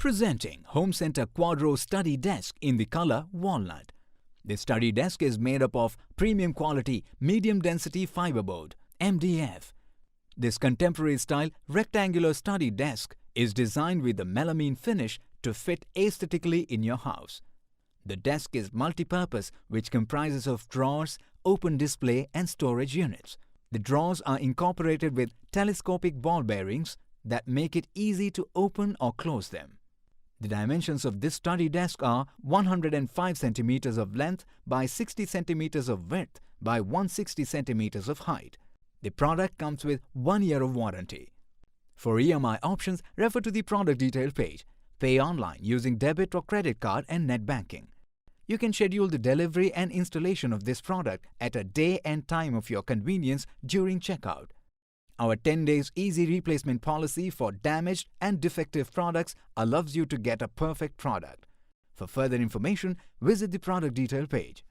Presenting Home Center Quadro Study Desk in the color Walnut. This study desk is made up of premium quality medium density fiberboard MDF. This contemporary style rectangular study desk is designed with the melamine finish to fit aesthetically in your house. The desk is multi-purpose, which comprises of drawers, open display and storage units. The drawers are incorporated with telescopic ball bearings that make it easy to open or close them. The dimensions of this study desk are 105 centimeters of length by 60 centimeters of width by 160 centimeters of height. The product comes with 1 year of warranty. For EMI options, refer to the product detail page. Pay online using debit or credit card and net banking. You can schedule the delivery and installation of this product at a day and time of your convenience during checkout. Our 10 days easy replacement policy for damaged and defective products allows you to get a perfect product. For further information, visit the product detail page.